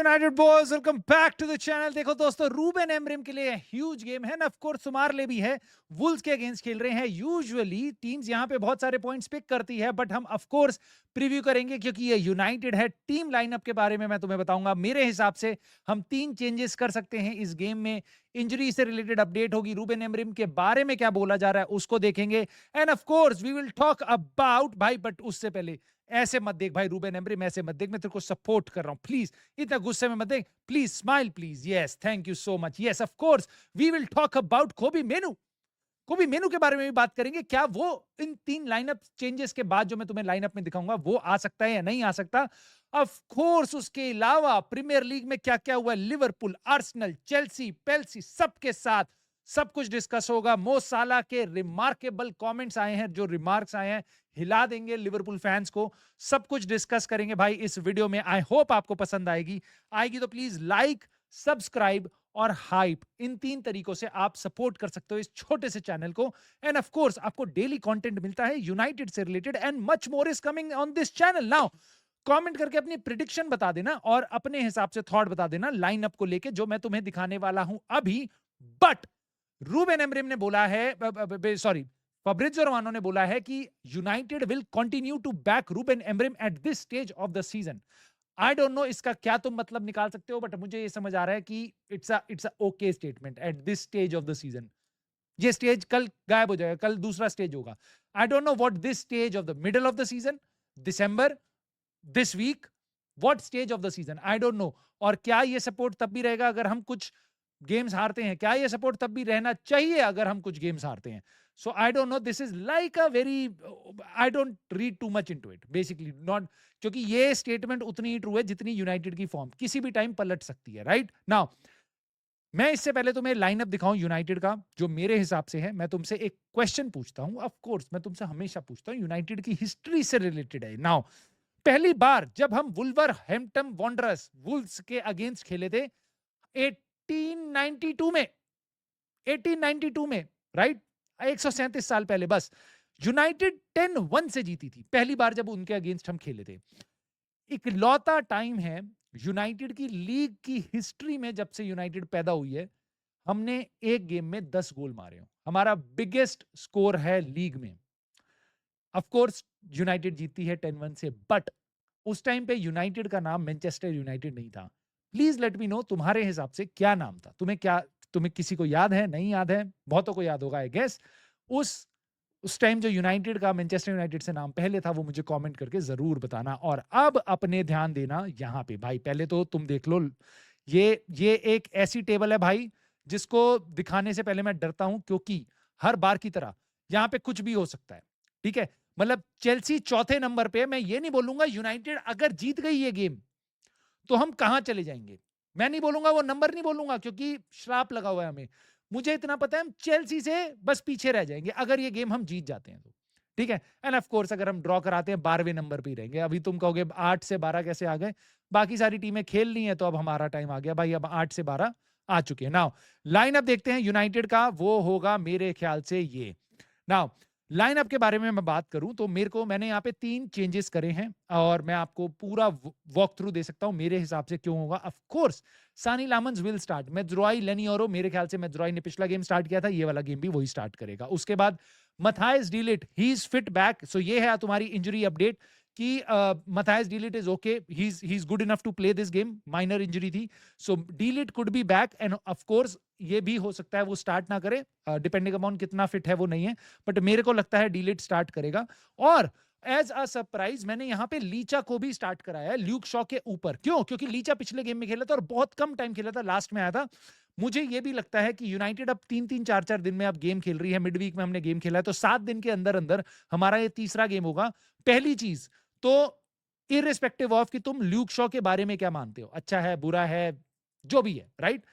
United Boys welcome back to the channel. देखो दोस्तों, Ruben Amorim के लिए ह्यूज गेम है ना, ऑफ कोर्स तुम्हारे लिए भी है। वुल्स के अगेंस्ट खेल रहे हैं। यूजुअली टीम्स यहां पे बहुत सारे पॉइंट्स पिक करती है, बट हम ऑफ कोर्स प्रीव्यू करेंगे क्योंकि ये यूनाइटेड है। टीम लाइनअप के बारे में मैं तुम्हें बताऊंगा। मेरे हिसाब से हम 3 चेंजेस कर सकते हैं इस गेम में। इंजरी से रिलेटेड अपडेट होगी, रूबेन एमरिम के बारे में क्या बोला जा रहा है उसको देखेंगे, and of course we will talk about भाई। बट उससे पहले ऐसे मत देख भाई, रूबेन एमरिम ऐसे मत देख, मैं तेरे को सपोर्ट कर रहा हूं, प्लीज इतना गुस्से में मत देख, please smile please. Yes, thank you so much. Yes of course we will talk about Kobbie Mainoo. कोबी मेनू के बारे में भी बात करेंगे। क्या वो इन 3 लाइनअप चेंजेस के बाद जो मैं तुम्हें लाइनअप में दिखाऊंगा वो आ सकता है या नहीं आ सकता। ऑफ कोर्स उसके अलावा प्रीमियर लीग में क्या क्या हुआ, लिवरपूल, आर्सेनल, चेल्सी, पेल्सी, सबके साथ सब कुछ डिस्कस होगा। मो साला के रिमार्केबल कमेंट्स आए हैं, जो रिमार्क्स आए हैं हिला देंगे लिवरपूल फैंस को। सब कुछ डिस्कस करेंगे भाई इस वीडियो में। आई होप आपको पसंद आएगी तो प्लीज लाइक, सब्सक्राइब और हाइप, इन 3 तरीकों से आप सपोर्ट कर सकते हो इस छोटे से चैनल को। एंड ऑफ कोर्स आपको डेली कंटेंट मिलता है यूनाइटेड से related, and much more is coming on this channel. Now comment करके अपनी प्रिडिक्शन बता देना और अपने हिसाब से थॉट बता देना लाइनअप को लेके, जो मैं तुम्हें दिखाने वाला हूं अभी। बट रूबेन एमरिम ने बोला है, सॉरी, फब्रिज़ियो रोमानो ने बोला है कि United will continue to back Ruben Amorim at this stage of the season. I don't know इसका क्या तुम मतलब निकाल सकते हो, बट मुझे ये समझ आ रहा है कि it's a okay statement at this stage of the season. ये स्टेज कल गायब हो जाएगा, कल दूसरा स्टेज होगा। I don't know what this stage of the middle of the season, December, this week, what stage of the season, I don't know. और क्या ये सपोर्ट तब भी रहेगा अगर हम कुछ गेम्स हारते हैं? क्या ये सपोर्ट तब भी रहना चाहिए अगर हम कुछ गेम्स हारते हैं? So I don't know, this is like a very, I don't read too much into it basically, not, क्योंकि ये स्टेटमेंट उतनी ही ट्रू है जितनी यूनाइटेड की फॉर्म किसी भी टाइम पलट सकती है, राइट? नाउ मैं इससे पहले तुम्हें लाइनअप दिखाऊं यूनाइटेड का जो मेरे हिसाब से है, मैं तुमसे एक क्वेश्चन पूछता हूं। ऑफ कोर्स मैं तुमसे हमेशा पूछता हूं, यूनाइटेड की हिस्ट्री से रिलेटेड है। नाउ पहली बार जब हम वुल्वरहैम्पटन वॉन्डरर्स, वुल्व्स के अगेंस्ट खेले थे 1892 में, 1892 में, राइट? 137 साल पहले बस। यूनाइटेड 10-1 से जीती थी पहली बार जब उनके अगेंस्ट हम खेले थे। इकलौता टाइम है यूनाइटेड की लीग की हिस्ट्री में, जब से यूनाइटेड पैदा हुई है, हमने एक गेम में 10 गोल मारे हो। हमारा बिगेस्ट स्कोर है लीग में। ऑफ कोर्स यूनाइटेड जीती है 10-1 से, बट उस टाइम पे यूनाइटेड का नाम मैनचेस्टर यूनाइटेड नहीं था। प्लीज लेट मी नो, तुम्हारे हिसाब से क्या नाम था? तुम्हें किसी को याद है? नहीं याद है? बहुतों को याद होगा आई गेस। उस उस टाइम जो यूनाइटेड का मैनचेस्टर यूनाइटेड से नाम पहले था वो मुझे कमेंट करके जरूर बताना। और अब अपने ध्यान देना यहाँ पे भाई। पहले तो तुम देख लो, ये एक ऐसी टेबल है भाई जिसको दिखाने से पहले मैं डरता हूं, क्योंकि हर बार की तरह यहाँ पे कुछ भी हो सकता है। ठीक है, मतलब चेल्सी चौथे नंबर पे। मैं ये नहीं बोलूंगा यूनाइटेड अगर जीत गई ये गेम तो हम कहां चले जाएंगे, मैं नहीं बोलूंगा, वो नंबर नहीं बोलूंगा क्योंकि श्राप लगा हुआ है हमें। मुझे इतना पता है हम चेल्सी से बस पीछे रह जाएंगे अगर ये गेम हम जीत जाते हैं तो। ठीक है, एंड ऑफ कोर्स अगर हम ड्रॉ कराते हैं 12वें नंबर पे ही रहेंगे। अभी तुम कहोगे 8 से 12 कैसे आ गए? बाकी सारी टीमें खेल ली हैं तो अब हमारा टाइम आ गया भाई। अब 8 से 12 आ चुके हैं। नाउ लाइनअप देखते हैं यूनाइटेड का, वो होगा मेरे ख्याल से ये। नाउ लाइनअप के बारे में मैं बात करूं तो मैंने यहाँ पे 3 चेंजेस करे हैं और मैं आपको पूरा वॉक थ्रू दे सकता हूं मेरे हिसाब से क्यों होगा। ऑफ कोर्स सानी लामंस विल स्टार्ट। मेज्रोई लेनियोरो, मेरे ख्याल से मेज्रोई ने पिछला गेम स्टार्ट किया था, ये वाला गेम भी वही स्टार्ट करेगा। उसके बाद Matthijs de Ligt, he is fit back. So ये है तुम्हारी इंजरी अपडेट कि Matthijs de Ligt is okay, he is good enough to play this game. Minor injury थी, so de Ligt could be back, and of course ये भी हो सकता है वो स्टार्ट ना करे, डिपेंडिंग अपॉन कितना फिट है वो नहीं है, बट मेरे को लगता है डीलिट स्टार्ट करेगा। और एज अ सरप्राइज मैंने यहाँ पे लीचा को भी स्टार्ट कराया है ल्यूक शॉ के ऊपर। क्यों? क्योंकि लीचा पिछले गेम में खेला था और बहुत कम टाइम खेला था, लास्ट में आया था। मुझे ये भी लगता है कि यूनाइटेड अब 3-3, 4-4 दिन में अब गेम खेल रही है। मिड वीक में हमने गेम खेला है तो 7 दिन के अंदर अंदर हमारा ये तीसरा गेम होगा। पहली चीज तो इररिस्पेक्टिव ऑफ कि तुम ल्यूक शॉ के बारे में क्या मानते हो, अच्छा है, बुरा है, जो भी है, राइट,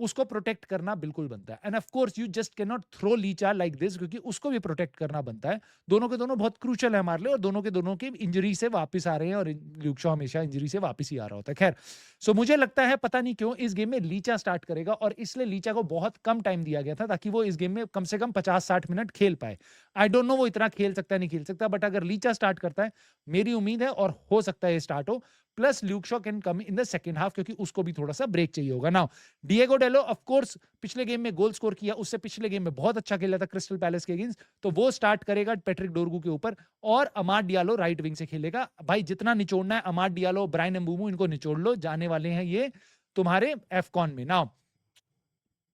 उसको प्रोटेक्ट करना बिल्कुल बनता है। And of course you just can not throw Licha like this, क्योंकि उसको भी प्रोटेक्ट करना बनता है। दोनों के दोनों बहुत क्रूशियल है हमारे लिए, और दोनों के दोनों की इंजरी से वापस आ रहे हैं, और ल्यूक शॉ हमेशा इंजरी से वापस ही आ रहा होता है। खैर, सो मुझे लगता है पता नहीं क्यों इस गेम में लीचा स्टार्ट करेगा, और इसलिए लीचा को बहुत कम टाइम दिया गया था ताकि वो इस गेम में कम से कम 50-60 मिनट खेल पाए। आई डोंट नो वो इतना खेल सकता है नहीं खेल सकता, बट अगर लीचा स्टार्ट करता है, मेरी उम्मीद है और हो सकता है स्टार्ट हो, plus Luke Shaw can come in the second half, क्योंकि उसको भी थोड़ा सा ब्रेक चाहिए होगा। Now Diego Delo of course पिछले गेम में गोल स्कोर किया, उससे पिछले गेम में बहुत अच्छा खेला था क्रिस्टल पैलेस के अगेंस्ट, तो वो स्टार्ट करेगा पैट्रिक डोरगू के ऊपर, और अमाड डियालो राइट विंग से खेलेगा। भाई जितना निचोड़ना है अमाड डियालो, ब्रायन एम्बूमो, इनको निचोड़ लो, जाने वाले हैं ये तुम्हारे एफकॉन में। नाउ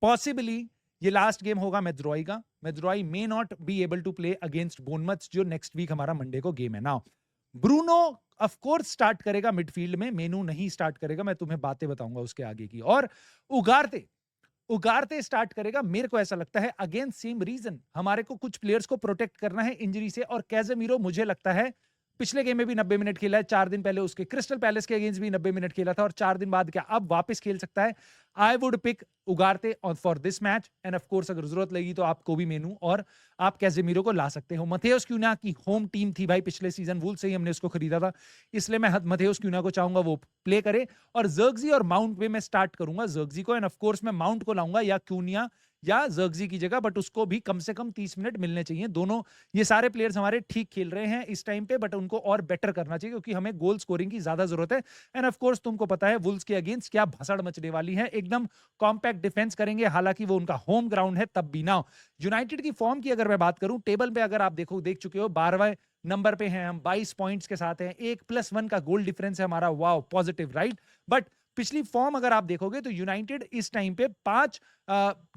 पॉसिबली ये लास्ट गेम होगा मेद्रोई का, Mazraoui may not be able to play against Bournemouth, जो नेक्स्ट वीक हमारा मंडे को गेम है। Now Bruno of course start करेगा मिडफील्ड में, मेनू नहीं स्टार्ट करेगा, मैं तुम्हें बातें बताऊंगा उसके आगे की। और उगारते स्टार्ट करेगा, मेरे को ऐसा लगता है अगेंस्ट सेम रीजन, हमारे को कुछ प्लेयर्स को प्रोटेक्ट करना है इंजरी से, और कैजेमीरो मुझे लगता है पिछले गेम में भी 90 मिनट खेला है, 4 दिन पहले उसके क्रिस्टल पैलेस के अगेंस्ट भी 90 मिनट खेला था, और 4 दिन बाद क्या अब वापस खेल सकता है। I would pick Ugarte for this match, and of course अगर जरूरत लगी तो आप कोबी मेनू और आप कैजेमीरो को ला सकते हो। मथेउस क्यूना की होम टीम थी भाई पिछले सीजन, वुल्स से ही हमने उसको खरीदा था, इसलिए मैं मथेउस क्यूना को चाहूंगा वो प्ले करे, और जर्गजी और माउंट पे मैं स्टार्ट करूंगा जर्गजी को, एंड ऑफ कोर्स मैं माउंट को लाऊंगा या क्यूनिया या जर्गजी की जगह, बट उसको भी कम से कम 30 मिनट मिलने चाहिए। दोनों ये सारे प्लेयर्स हमारे ठीक खेल रहे हैं इस टाइम पे, बट उनको और बेटर करना चाहिए, क्योंकि हमें गोल स्कोरिंग की ज्यादा जरूरत है। एंड ऑफ कोर्स तुमको पता है वुल्स के अगेंस्ट क्या भसड़ मचने वाली है, एकदम कॉम्पैक्ट डिफेंस करेंगे, हालांकि वो उनका होम ग्राउंड है तब भी। ना यूनाइटेड की फॉर्म की अगर मैं बात करूं, टेबल पे अगर आप देख चुके हो 12वें नंबर पे हैं हम, 22 पॉइंट्स के साथ हैं, 1+1 का गोल डिफरेंस है हमारा, वाओ पॉजिटिव राइट। बट पिछली फॉर्म अगर आप देखोगे तो यूनाइटेड इस टाइम पे 5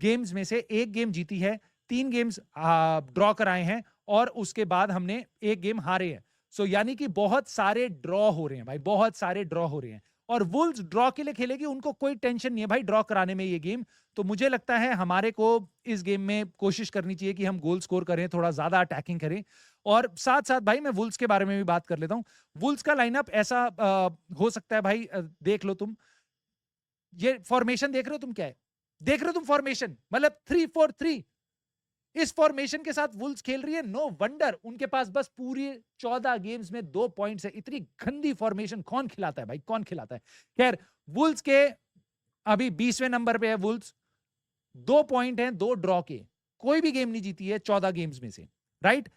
गेम्स में से 1 गेम जीती है, 3 गेम्स ड्रॉ कराए हैं, और उसके बाद हमने 1 गेम हारे हैं। सो यानी कि बहुत सारे ड्रॉ हो रहे हैं भाई, बहुत सारे ड्रॉ हो रहे हैं, और वुल्स ड्रॉ के लिए खेलेगी, उनको कोई टेंशन नहीं है भाई ड्रॉ कराने में ये गेम। तो मुझे लगता है हमारे को इस गेम में कोशिश करनी चाहिए कि हम गोल स्कोर करें, थोड़ा ज्यादा अटैकिंग करें, और साथ साथ भाई मैं वुल्स के बारे में भी बात कर लेता हूं। वुल्स का लाइनअप ऐसा हो सकता है भाई, देख लो तुम, ये फॉर्मेशन देख रहे हो तुम, क्या है देख रहे हो तुम फॉर्मेशन, मतलब 3-4-3, इस फॉर्मेशन के साथ वुल्स खेल रही है। नो वंडर उनके पास बस पूरी 14 गेम्स में 2 पॉइंट्स है। इतनी गंदी फॉर्मेशन कौन खिलाता है भाई, कौन खिलाता है। खैर वुल्स के अभी 20वें नंबर पे है वुल्स, 2 पॉइंट हैं 2 ड्रॉ के, कोई भी गेम नहीं जीती है 14 गेम्स में से, राइट।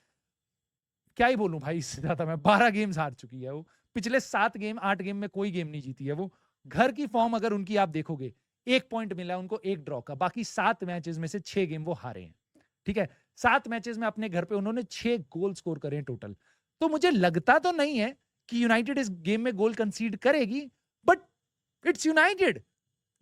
क्या ही बोलूं भाई, इससे ज्यादा मैं 12 गेम्स हार चुकी है वो, पिछले 7 गेम 8 गेम में कोई गेम नहीं जीती है वो। घर की फॉर्म अगर उनकी आप देखोगे, 1 पॉइंट मिला है उनको 1 ड्रॉ का, बाकी 7 मैचेस में से 6 गेम वो हारे हैं, ठीक है। 7 मैचेस में अपने घर पे उन्होंने 6 गोल स्कोर करे हैं टोटल। तो मुझे लगता तो नहीं है कि यूनाइटेड इस गेम में गोल कंसीड करेगी, बट इट्स यूनाइटेड।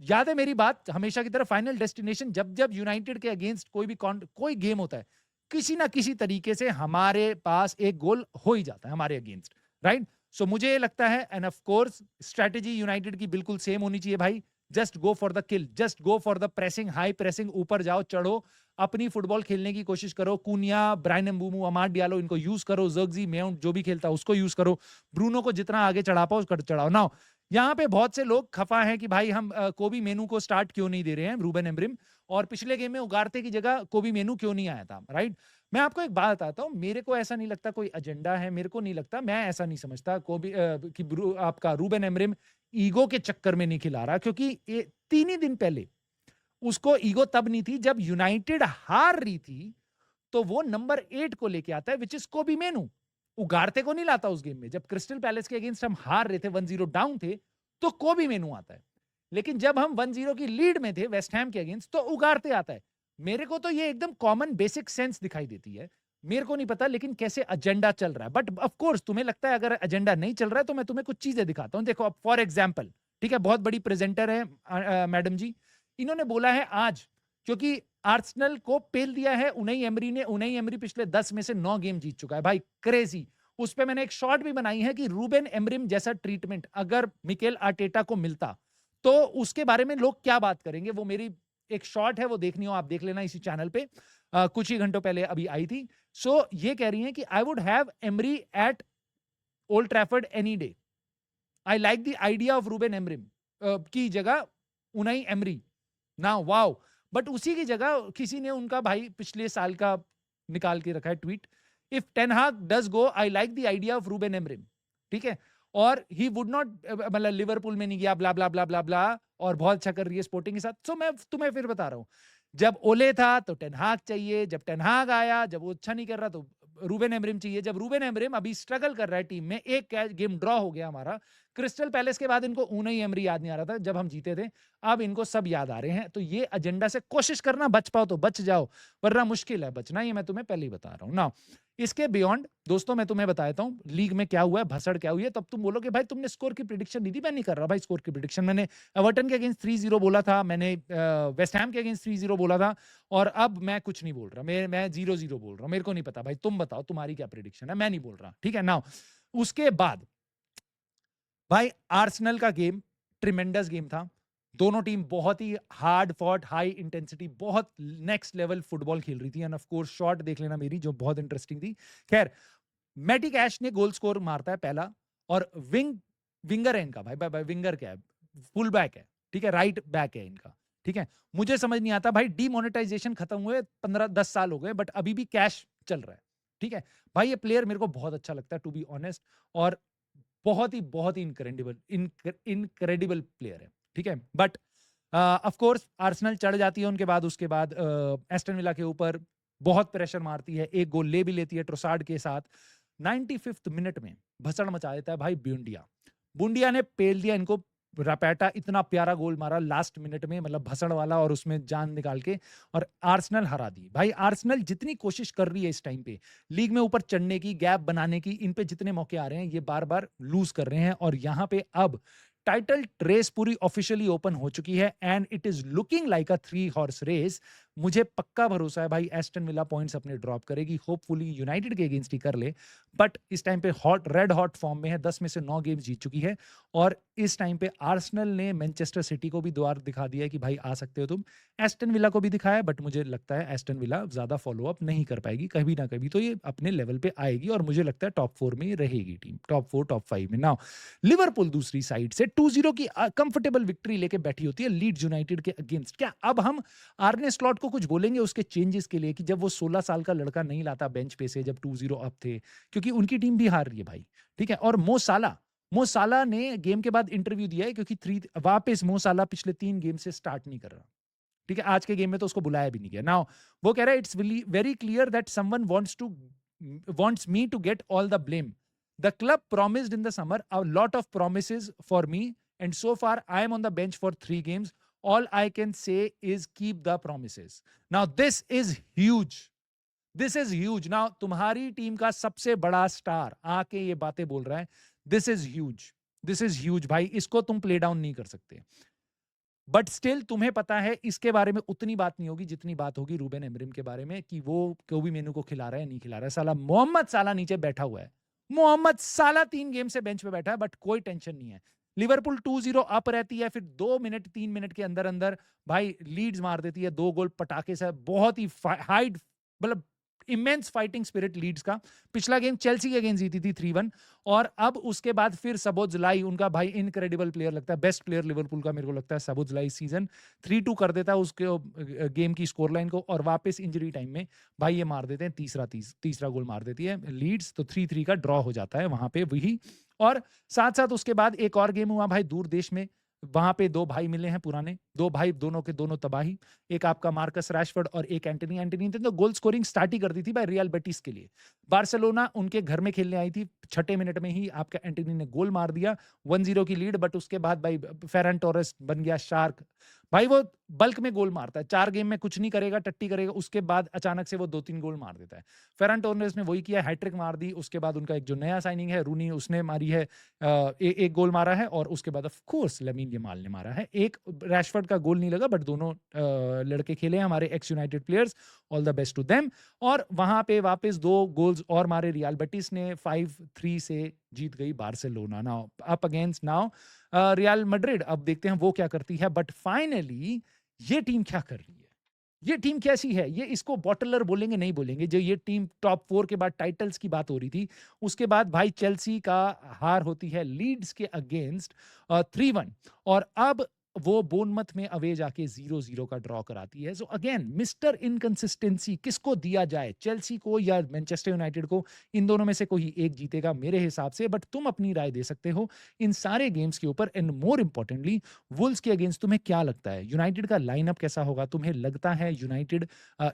याद है मेरी बात, हमेशा की तरह फाइनल डेस्टिनेशन, जब जब यूनाइटेड के अगेंस्ट कोई गेम होता है, किसी ना किसी तरीके से हमारे पास एक गोल हो ही जाता है हमारे अगेंस्ट, राइट। सो मुझे ये लगता है, and of course strategy United की बिल्कुल सेम होनी चाहिए भाई, just go for the kill, just go for the pressing, high pressing, ऊपर जाओ चढ़ो, अपनी फुटबॉल खेलने की कोशिश करो। कुनिया, ब्रायन एम्बूमो, अमाड डियालो, इनको यूज करो, जर्गजी, माउंट जो भी खेलता है उसको यूज करो, ब्रूनो को जितना आगे चढ़ा पाओ चढ़ाओ। नाउ यहाँ पे बहुत से लोग खफा हैं कि भाई हम कोबी मेनू को स्टार्ट क्यों नहीं दे रहे हैं, रूबन एमरिम, और पिछले गेम में उगारते की जगह कोबी मेनू क्यों नहीं आया था, राइट। मैं आपको एक बात बताता हूँ, मेरे को ऐसा नहीं लगता कोई एजेंडा है, मेरे को नहीं लगता, मैं ऐसा नहीं समझता कोबी कि आपका रूबन एमरिम ईगो के चक्कर में नहीं खिला रहा, क्योंकि 3 ही दिन पहले उसको ईगो तब नहीं थी जब यूनाइटेड हार रही थी, तो वो नंबर 8 को लेके आता है, विच इज कोबी मेनू। उगारते को नहीं लाता उस गेम में, जब क्रिस्टल पैलेस के अगेंस्ट हम हार रहे थे, 1-0 डाउन थे, तो कोबी मेनू आता है। लेकिन जब हम 1-0 की लीड में थे वेस्ट हैम के अगेंस्ट, तो उगारते आता है। मेरे को तो ये एकदम कॉमन बेसिक सेंस दिखाई देती है, मेरे को नहीं पता लेकिन कैसे एजेंडा चल रहा है। बट ऑफ कोर्स तुम्हें लगता है अगर एजेंडा नहीं चल रहा है, तो मैं तुम्हें कुछ चीजें दिखाता हूं। देखो अब फॉर एग्जांपल, ठीक है, बहुत बड़ी प्रेजेंटर है मैडम जी, इन्होंने बोला है आज, क्योंकि आर्सेनल को पेल दिया है उनई एमरी ने। उनई एमरी पिछले 10 में से 9 गेम जीत चुका है भाई, क्रेजी। उस पे मैंने एक शॉट भी बनाई है कि रूबेन एमरिम जैसा ट्रीटमेंट अगर मिकेल आर्टेटा को मिलता, तो उसके बारे में लोग क्या बात करेंगे। वो मेरी एक शॉट है, वो देखनी हो आप देख लेना इसी चैनल पे, कुछ ही घंटों पहले अभी आई थी। सो ये कह रही हैं कि I would have Emery at Old Trafford any day, I like the idea of Ruben Amorim की जगह उनई एमरी ना, वाओ। बट उसी की जगह किसी ने उनका भाई पिछले साल का निकाल के रखा है ट्वीट, इफ टेन हाग does go I like the idea of Ruben Amorim, ठीक है, और ही वुड नॉट, मतलब लिवरपूल में नहीं गया, ब्ला ब्ला ब्ला ब्ला ब्ला, और बहुत अच्छा कर रही है स्पोर्टिंग के साथ। सो मैं तुम्हें फिर बता रहा हूं, जब ओले था तो टेन हाग चाहिए, जब टेन हाग आया, जब वो अच्छा नहीं कर रहा तो रूबेन एमरिम चाहिए। जब रूबेन एमरिम अभी स्ट्रगल कर रहा है टीम में, एक गेम ड्रॉ हो गया हमारा क्रिस्टल पैलेस के बाद, इनको ऊनाई एमरी याद नहीं आ रहा था जब हम जीते थे, अब इनको सब याद आ रहे हैं। तो ये एजेंडा से कोशिश करना, बच पाओ तो बच जाओ, वरना मुश्किल है बचना, ये मैं तुम्हें पहले ही बता रहा हूं ना। इसके बियॉन्ड दोस्तों मैं तुम्हें बताता हूं लीग में क्या हुआ है, भसड़ क्या हुई है। तब तुम बोलोगे भाई तुमने स्कोर की प्रिडिक्शन दी थी, मैं नहीं कर रहा भाई स्कोर की प्रिडिक्शन। मैंने एवर्टन के अगेंस्ट 3-0 बोला था, मैंने वेस्ट हैम के अगेंस्ट 3-0 बोला था, और अब मैं कुछ नहीं बोल रहा, मैं 0-0 बोल रहा हूं। मेरे को नहीं पता भाई, तुम बताओ तुम्हारी क्या प्रिडिक्शन है, मैं नहीं बोल रहा, ठीक है ना। उसके बाद भाई आर्सेनल का गेम ट्रिमेंडस गेम था। दोनों टीम बहुत ही हार्ड फॉट, हाई इंटेंसिटी, बहुत नेक्स्ट लेवल फुटबॉल खेल रही थी। एंड ऑफ कोर्स शॉट देख लेना मेरी, जो बहुत इंटरेस्टिंग थी। खैर, मैटी कैश ने गोल स्कोर मारता है पहला, और विंगर है इनका, भाई विंगर क्या है, फुल बैक है, ठीक है, राइट बैक है इनका, ठीक है। मुझे समझ नहीं आता भाई, डीमोनेटाइजेशन खत्म हुए 15-10 साल हो गए, बट अभी भी कैश चल रहा है, ठीक है। भाई ये प्लेयर मेरे को बहुत अच्छा लगता है टू बी ऑनेस्ट, और बहुत ही इनक्रेडिबल प्लेयर है, ठीक है। बट ऑफ कोर्स आर्सेनल चढ़ जाती है उनके बाद, उसके बाद एस्टन विला के ऊपर बहुत प्रेशर मारती है, एक गोल ले भी लेती है ट्रोसार्ड के साथ। 95th मिनट में भसड़ मचा देता है भाई बुंडिया ने पेल दिया इनको। रापेटा इतना प्यारा गोल मारा लास्ट मिनट में, मतलब भसड़ वाला, और उसमें जान निकाल के, और आर्सेनल हरा दी। भाई आर्सेनल जितनी कोशिश कर रही है इस टाइम पे लीग में ऊपर चढ़ने की, गैप बनाने की, इन पे जितने मौके आ रहे हैं ये बार बार लूज कर रहे हैं। और यहां पे अब टाइटल रेस पूरी ऑफिशियली ओपन हो चुकी है, and it is looking like a 3 horse race. मुझे पक्का भरोसा है भाई एस्टन विला पॉइंट्स अपने ड्रॉप करेगी, होपफुली यूनाइटेड के अगेंस्ट ही कर ले, बट इस टाइम पे रेड हॉट फॉर्म में है, 10 में से 9 गेम जीत चुकी है। और इस टाइम पे आर्सेनल ने मैनचेस्टर सिटी को भी द्वार दिखा दिया है कि भाई आ सकते हो तुम। एस्टन विला को भी दिखाया, बट मुझे लगता है एस्टन विला ज्यादा फॉलो अप नहीं कर पाएगी, कभी ना कभी तो ये अपने लेवल पे आएगी, और मुझे लगता है टॉप 4 में रहेगी टीम, टॉप 4 टॉप 5 में। नाउ लिवरपूल दूसरी साइड से 2-0 की कंफर्टेबल विक्ट्री लेके बैठी होती है लीड्स यूनाइटेड के अगेंस्ट। क्या अब हम आर्ने स्लॉट को कुछ बोलेंगे उसके चेंजेस के लिए, कि जब वो 16 साल का लड़का नहीं लाता बेंच पे से, जब 2-0 अप थे, क्योंकि उनकी टीम भी हार रही है भाई, ठीक है। और मो साला ने गेम के बाद इंटरव्यू दिया है, क्योंकि वापस मो साला पिछले 3 गेम से स्टार्ट नहीं कर रहा, ठीक है। आज के गेम में तो उसको बुलाया भी नहीं गया। नाउ वो कह रहा है it's very clear that someone wants me to get all the blame. The club promised in the summer a lot of promises for me, and so far I am on the bench for 3 games. All I can say is keep the promises. Now this is huge. This is huge. Now तुम्हारी team का सबसे बड़ा star आके ये बातें बोल रहा है, this is huge. This is huge भाई, इसको तुम प्ले डाउन नहीं कर सकते। बट स्टिल तुम्हें पता है इसके बारे में उतनी बात नहीं होगी जितनी बात होगी रूबेन एमरिम के बारे में, कि वो कोई मेनू को खिला रहा है नहीं खिला रहा है। साला मोहम्मद साला नीचे बैठा हुआ है, मोहम्मद साला 3 गेम से बेंच पे बैठा है, बट कोई टेंशन नहीं है। लिवरपूल 2-0 अप रहती है, फिर 2 मिनट 3 मिनट के अंदर अंदर भाई लीड्स मार देती है 2 गोल पटाखे से, बहुत ही हाई, मतलब इमेंस फाइटिंग स्पिरिट लीड्स का। पिछला गेम चेल्सी के अगेंस्ट जीती थी 3-1, और अब उसके बाद फिर सबोजलाई उनका भाई इनक्रेडिबल प्लेयर लगता है, बेस्ट प्लेयर लिवरपूल का मेरे को लगता है सबोजलाई। सीजन 3-2 कर देता है उसके गेम की स्कोर लाइन को, और वापस इंजरी टाइम में भाई ये मार देते हैं तीसरा गोल मार देती है लीड्स, तो 3-3 का ड्रॉ हो जाता है वहां पे वही। और साथ साथ उसके बाद एक और गेम हुआ भाई दूर देश में, वहां पे 2 भाई मिले हैं पुराने, 2 भाई, दोनों के दोनों तबाही। एक आपका मार्कस रैशफोर्ड और एक एंटनी ने तो गोल स्कोरिंग स्टार्ट ही कर दी थी भाई रियल बेटिस के लिए। बार्सिलोना उनके घर में खेलने आई थी, 6 मिनट में ही आपका एंटनी ने गोल मार दिया, 1-0 की लीड। बट उसके बाद भाई फेरन टोरेस बन गया शार्क, भाई वो बल्क में गोल मारता है, 4 गेम में कुछ नहीं करेगा, टट्टी करेगा, उसके बाद अचानक से वो 2-3 गोल मार देता है। फेरन टोरेस ने वही किया, हैट्रिक मार दी। उसके बाद उनका एक जो नया साइनिंग है रूनी, उसने मारी है एक गोल मारा है, और उसके बाद ऑफ कोर्स लमीन यमाल ने मारा है एक। रैशफोर्ड का गोल नहीं लगा, बट दोनों लड़के खेले हैं हमारे ex United players, all the best to them. और वहां पे वापस 2 गोल्स और मारे रियल बेटिस ने, 5-3 से जीत गई Barcelona. Now up against now real Madrid. अब देखते हैं वो क्या करती है, बट फाइनली ये टीम क्या कर रही है, ये टीम कैसी है, ये इसको बॉटलर बोलेंगे नहीं बोलेंगे। जो ये टीम टॉप 4 के बाद टाइटल्स की बात हो रही थी, उसके बाद भाई चेल्सी का हार होती है लीड्स के अगेंस्ट 3-1, और अब वो बोर्नमथ में अवे जाके 0-0 का ड्रॉ कराती है। सो अगेन मिस्टर इनकंसिस्टेंसी किसको दिया जाए? चेल्सी को या मैनचेस्टर यूनाइटेड को? इन दोनों में से कोई एक जीतेगा मेरे हिसाब से, बट तुम अपनी राय दे सकते हो इन सारे गेम्स के ऊपर। एंड मोर इंपॉर्टेंटली वुल्व्स के अगेंस्ट तुम्हें क्या लगता है? यूनाइटेड का लाइनअप कैसा होगा? तुम्हें लगता है यूनाइटेड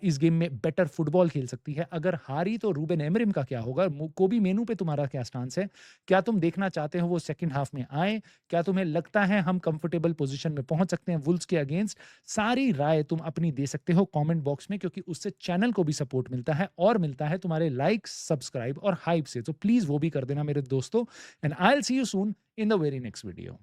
इस गेम में बेटर फुटबॉल खेल सकती है? अगर हारी तो रूबेन एमरिम का क्या होगा? कोबी मेनू पे तुम्हारा क्या स्टांस है? क्या तुम देखना चाहते हो वो सेकंड हाफ में आए? क्या तुम्हें लगता है हम कंफर्टेबल पोजीशन में पहुंच सकते हैं वुल्व्स के अगेंस्ट? सारी राय तुम अपनी दे सकते हो कमेंट बॉक्स में, क्योंकि उससे चैनल को भी सपोर्ट मिलता है और मिलता है तुम्हारे लाइक, सब्सक्राइब और हाइप से। तो प्लीज वो भी कर देना मेरे दोस्तों। And I will see you soon in the very next video.